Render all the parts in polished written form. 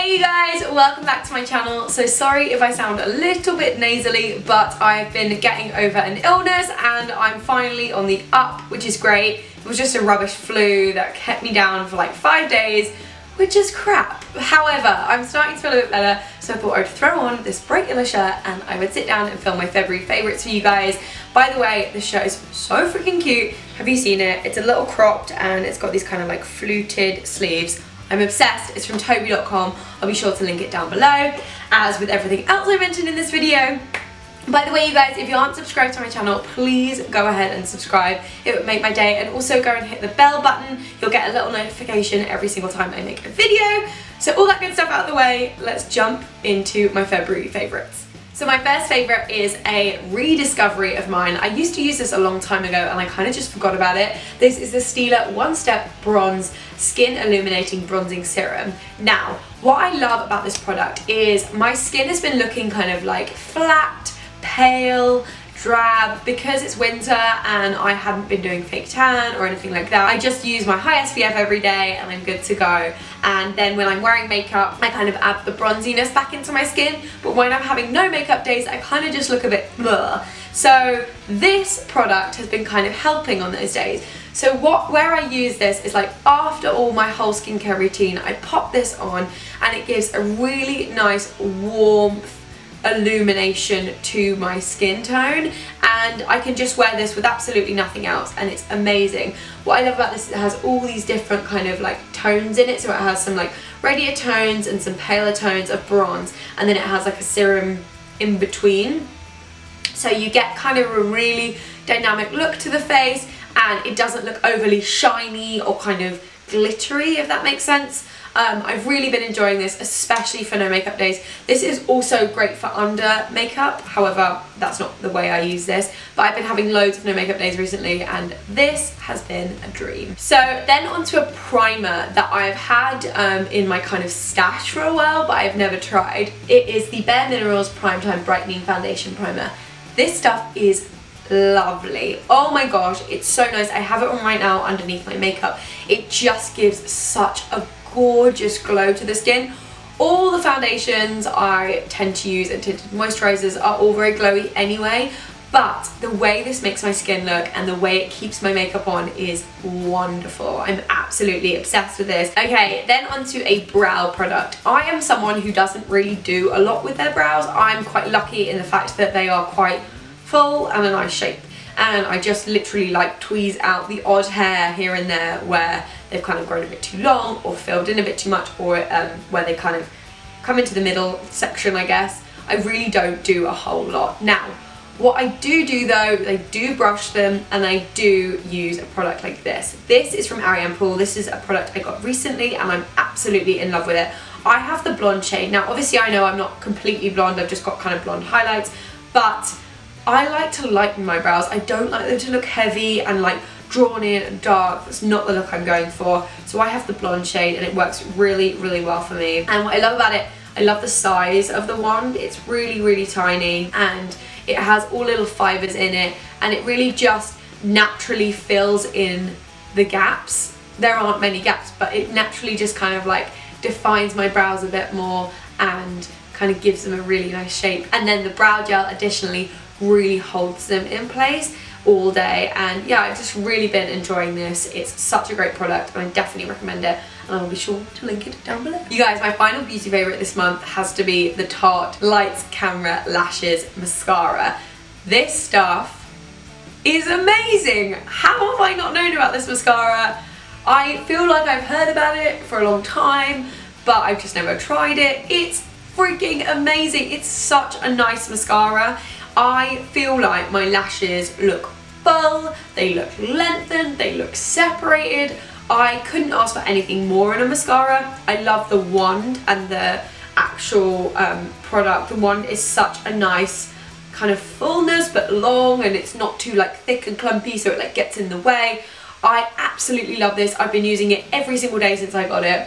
Hey you guys, welcome back to my channel. So sorry if I sound a little bit nasally, but I've been getting over an illness and I'm finally on the up, which is great. It was just a rubbish flu that kept me down for like 5 days, which is crap. However, I'm starting to feel a bit better, so I thought I'd throw on this bright yellow shirt and I would sit down and film my February favourites for you guys. By the way, this shirt is so freaking cute. Have you seen it? It's a little cropped and it's got these kind of like fluted sleeves. I'm obsessed. It's from Toby.com. I'll be sure to link it down below, as with everything else I mentioned in this video. By the way, you guys, if you aren't subscribed to my channel, please go ahead and subscribe. It would make my day. And also go and hit the bell button. You'll get a little notification every single time I make a video. So all that good stuff out of the way, let's jump into my February favourites. So my first favourite is a rediscovery of mine. I used to use this a long time ago and I kind of just forgot about it. This is the Stila One Step Bronze Skin Illuminating Bronzing Serum. Now, what I love about this product is my skin has been looking kind of like flat, pale, drab, because it's winter and I haven't been doing fake tan or anything like that. I just use my high SPF every day and I'm good to go. And then when I'm wearing makeup, I kind of add the bronziness back into my skin, but when I'm having no makeup days, I kind of just look a bit blur. So this product has been kind of helping on those days. So where I use this is like after all my whole skincare routine, I pop this on and it gives a really nice warmth illumination to my skin tone, and I can just wear this with absolutely nothing else and it's amazing. What I love about this is it has all these different kind of like tones in it, so it has some like reddier tones and some paler tones of bronze, and then it has like a serum in between, so you get kind of a really dynamic look to the face and it doesn't look overly shiny or kind of glittery, if that makes sense. I've really been enjoying this, especially for no makeup days. This is also great for under makeup, however that's not the way I use this, but I've been having loads of no makeup days recently and this has been a dream. So then onto a primer that I've had in my kind of stash for a while but I've never tried. It is the Bare Minerals Primetime Brightening Foundation Primer. This stuff is lovely. Oh my gosh, it's so nice. I have it on right now underneath my makeup. It just gives such a gorgeous glow to the skin. All the foundations I tend to use and tinted moisturizers are all very glowy anyway, but the way this makes my skin look and the way it keeps my makeup on is wonderful. I'm absolutely obsessed with this. Okay, then onto a brow product. I am someone who doesn't really do a lot with their brows. I'm quite lucky in the fact that they are quite full and a nice shape, and I just literally like tweeze out the odd hair here and there where they've kind of grown a bit too long or filled in a bit too much, or where they kind of come into the middle section, I guess. I really don't do a whole lot. Now, what I do though, I do brush them and I do use a product like this. This is from Ariane Poole. This is a product I got recently and I'm absolutely in love with it. I have the blonde shade. Now obviously I know I'm not completely blonde, I've just got kind of blonde highlights, but I like to lighten my brows. I don't like them to look heavy and like drawn in and dark. That's not the look I'm going for. So I have the blonde shade and it works really, really well for me. And what I love about it, I love the size of the wand. It's really, really tiny and it has all little fibers in it and it really just naturally fills in the gaps. There aren't many gaps, but it naturally just kind of like defines my brows a bit more and kind of gives them a really nice shape. And then the brow gel additionally really holds them in place all day, and yeah, I've just really been enjoying this. It's such a great product and I definitely recommend it, and I'll be sure to link it down below. You guys, my final beauty favourite this month has to be the Tarte Lights Camera Lashes Mascara. This stuff is amazing. How have I not known about this mascara? I feel like I've heard about it for a long time, but I've just never tried it. It's freaking amazing. It's such a nice mascara. I feel like my lashes look full, they look lengthened, they look separated. I couldn't ask for anything more in a mascara. I love the wand and the actual product. The wand is such a nice kind of fullness but long, and it's not too like thick and clumpy so it like gets in the way. I absolutely love this. I've been using it every single day since I got it.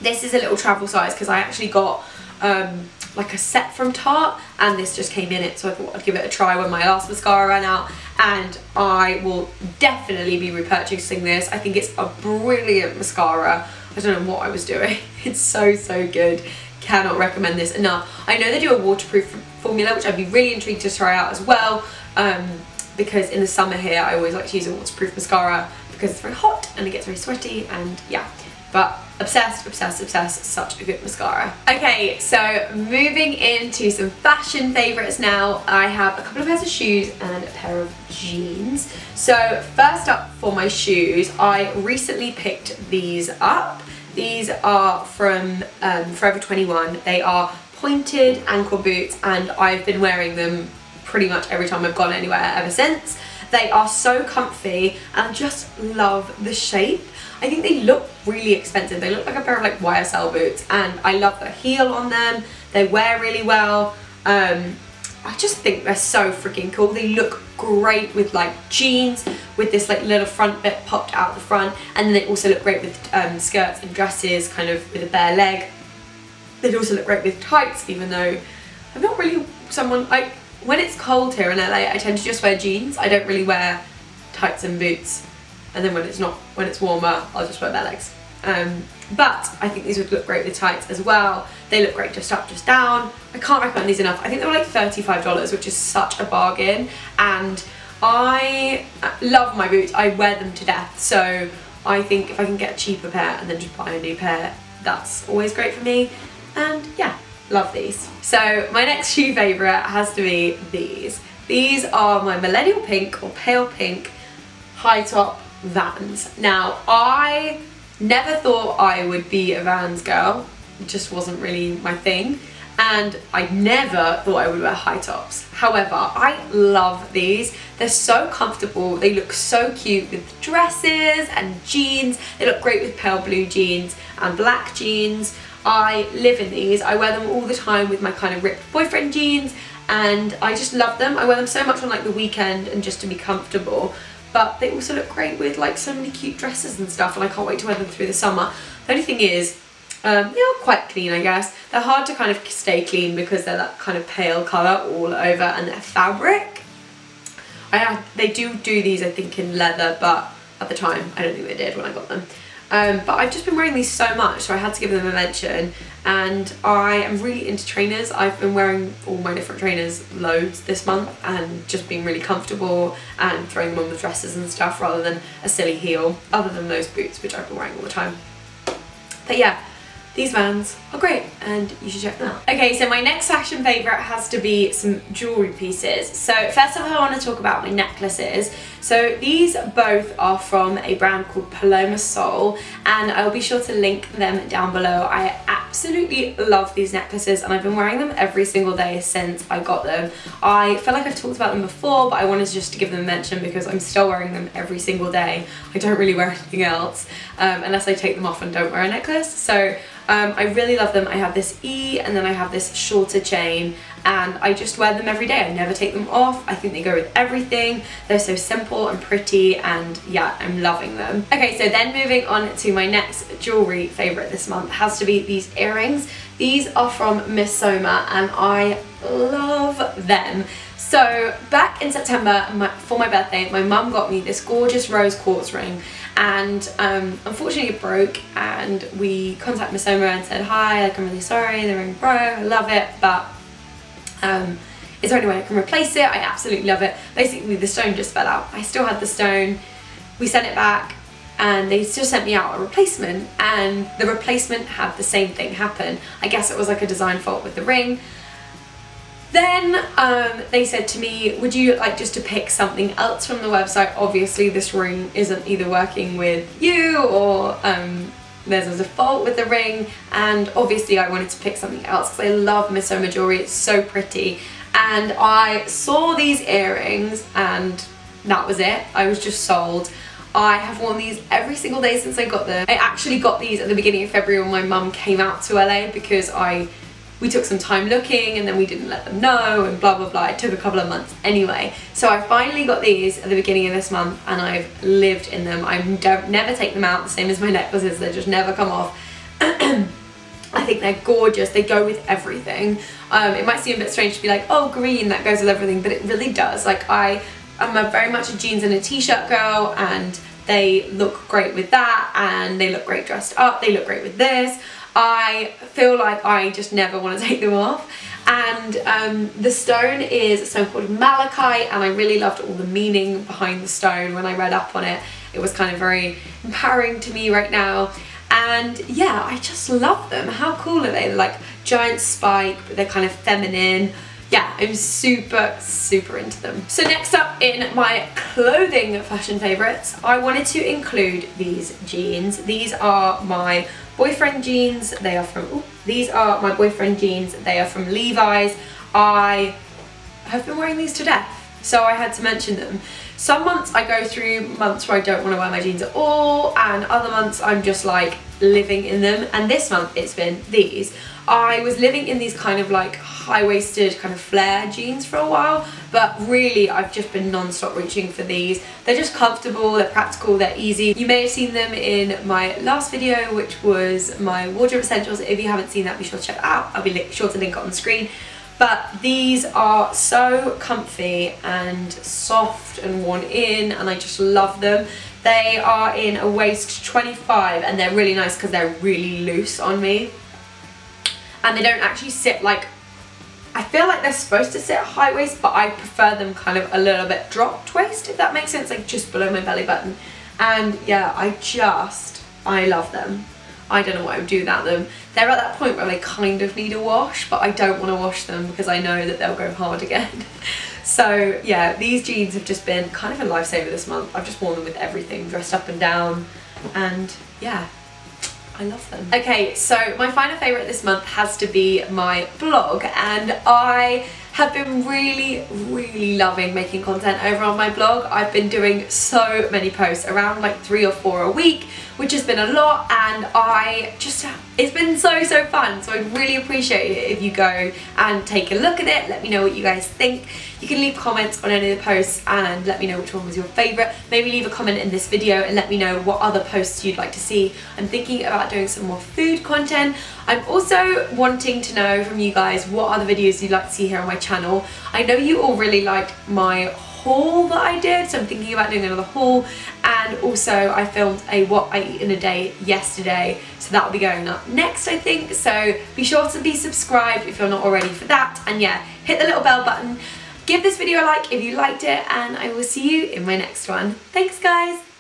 This is a little travel size because I actually got like a set from Tarte and this just came in it, so I thought I'd give it a try when my last mascara ran out, and I will definitely be repurchasing this. I think it's a brilliant mascara. I don't know what I was doing. It's so, so good. Cannot recommend this enough. I know they do a waterproof formula, which I'd be really intrigued to try out as well, because in the summer here I always like to use a waterproof mascara because it's very hot and it gets very sweaty, and yeah, but obsessed, obsessed, obsessed. Such a good mascara. Okay, so moving into some fashion favourites now. I have a couple of pairs of shoes and a pair of jeans. So first up for my shoes, I recently picked these up. These are from Forever 21. They are pointed ankle boots, and I've been wearing them pretty much every time I've gone anywhere ever since. They are so comfy and I just love the shape. I think they look really expensive. They look like a pair of like YSL boots, and I love the heel on them. They wear really well. I just think they're so freaking cool. They look great with like jeans, with this like little front bit popped out the front, and then they also look great with skirts and dresses, kind of with a bare leg. They'd also look great with tights, even though I'm not really someone, when it's cold here in LA, I tend to just wear jeans. I don't really wear tights and boots. And then when it's warmer, I'll just wear bare legs. But I think these would look great with tights as well. They look great just up, just down. I can't recommend these enough. I think they were like $35, which is such a bargain. And I love my boots. I wear them to death. So I think if I can get a cheaper pair and then just buy a new pair, that's always great for me. And yeah, love these. So my next shoe favourite has to be these. These are my millennial pink or pale pink high top Vans. Now, I never thought I would be a Vans girl. It just wasn't really my thing. And I never thought I would wear high tops. However, I love these. They're so comfortable. They look so cute with dresses and jeans. They look great with pale blue jeans and black jeans. I live in these. I wear them all the time with my kind of ripped boyfriend jeans, and I just love them. I wear them so much on like the weekend and just to be comfortable. But they also look great with like so many cute dresses and stuff, and I can't wait to wear them through the summer. The only thing is, they're quite clean, I guess. They're hard to kind of stay clean because they're that kind of pale colour all over, and they're fabric. They do these, I think, in leather, but at the time, I don't think they did when I got them. But I've just been wearing these so much, so I had to give them a mention. And I am really into trainers. I've been wearing all my different trainers loads this month and just being really comfortable and throwing them on with dresses and stuff rather than a silly heel, other than those boots, which I've been wearing all the time. But yeah, these Vans are great and you should check them out. Okay, so my next fashion favourite has to be some jewellery pieces. So first of all, I want to talk about my necklaces. So these both are from a brand called Paloma Soul, and I'll be sure to link them down below. I absolutely love these necklaces and I've been wearing them every single day since I got them. I feel like I've talked about them before, but I wanted just to give them a mention because I'm still wearing them every single day. I don't really wear anything else unless I take them off and don't wear a necklace. So I really love them. I have this E and then I have this shorter chain, and I just wear them every day. I never take them off. I think they go with everything. They're so simple and pretty, and yeah, I'm loving them. Okay, so then moving on to my next jewellery favourite this month has to be these earrings. These are from Miss Soma and I love them. So back in September for my birthday, my mum got me this gorgeous rose quartz ring, and unfortunately it broke, and we contacted Miss Soma and said, hi, like, I'm really sorry, the ring broke, I love it, but is there any way I can replace it? I absolutely love it. Basically the stone just fell out. I still had the stone. We sent it back and they just sent me out a replacement, and the replacement had the same thing happen. I guess it was like a design fault with the ring. Then they said to me, would you like just to pick something else from the website? Obviously this ring isn't either working with you or there's a fault with the ring, and obviously I wanted to pick something else because I love Miss Soma jewellery. It's so pretty, and I saw these earrings and that was it. I was just sold. I have worn these every single day since I got them. I actually got these at the beginning of February when my mum came out to LA because we took some time looking and then we didn't let them know and blah blah blah. It took a couple of months anyway. So I finally got these at the beginning of this month and I've lived in them. I never take them out, the same as my necklaces, they just never come off. I think they're gorgeous, they go with everything. It might seem a bit strange to be like, oh, green, that goes with everything, but it really does. Like I'm very much a jeans and a t-shirt girl, and They look great with that, and they look great dressed up. They look great with this. I feel like I just never want to take them off. And the stone is a stone called malachite, and I really loved all the meaning behind the stone when I read up on it. It was kind of very empowering to me right now. And yeah, I just love them. How cool are they? They're like giant spike, but they're kind of feminine. Yeah, I'm super, super into them. So next up in my clothing fashion favorites, I wanted to include these jeans. These are my boyfriend jeans. They are from, these are my boyfriend jeans. They are from Levi's. I have been wearing these to death, so I had to mention them. Some months I go through months where I don't want to wear my jeans at all, and other months I'm just like living in them, and this month it's been these. I was living in these kind of like high-waisted kind of flare jeans for a while, but really I've just been non-stop reaching for these. They're just comfortable, they're practical, they're easy. You may have seen them in my last video, which was my wardrobe essentials. If you haven't seen that, be sure to check that out. I'll be sure to link it on the screen. But these are so comfy and soft and worn in, and I just love them. They are in a waist 25, and they're really nice because they're really loose on me. And they don't actually sit like, I feel like they're supposed to sit high waist, but I prefer them kind of a little bit dropped waist, if that makes sense, like just below my belly button. And yeah, I love them. I don't know what I would do without them. They're at that point where they kind of need a wash, but I don't want to wash them because I know that they'll go hard again. So yeah, these jeans have just been kind of a lifesaver this month. I've just worn them with everything, dressed up and down, and yeah, I love them. Okay, so my final favourite this month has to be my blog, and I have been really, really loving making content over on my blog. I've been doing so many posts, around like 3 or 4 a week, which has been a lot, and it's been so fun. So I'd really appreciate it if you go and take a look at it. Let me know what you guys think. You can leave comments on any of the posts and let me know which one was your favourite. Maybe leave a comment in this video and let me know what other posts you'd like to see. I'm thinking about doing some more food content. I'm also wanting to know from you guys what other videos you'd like to see here on my channel. I know you all really liked my haul that I did, so I'm thinking about doing another haul, and also I filmed a what I eat in a day yesterday, so that'll be going up next, I think. So be sure to be subscribed if you're not already for that, and yeah, hit the little bell button, give this video a like if you liked it, and I will see you in my next one. Thanks guys!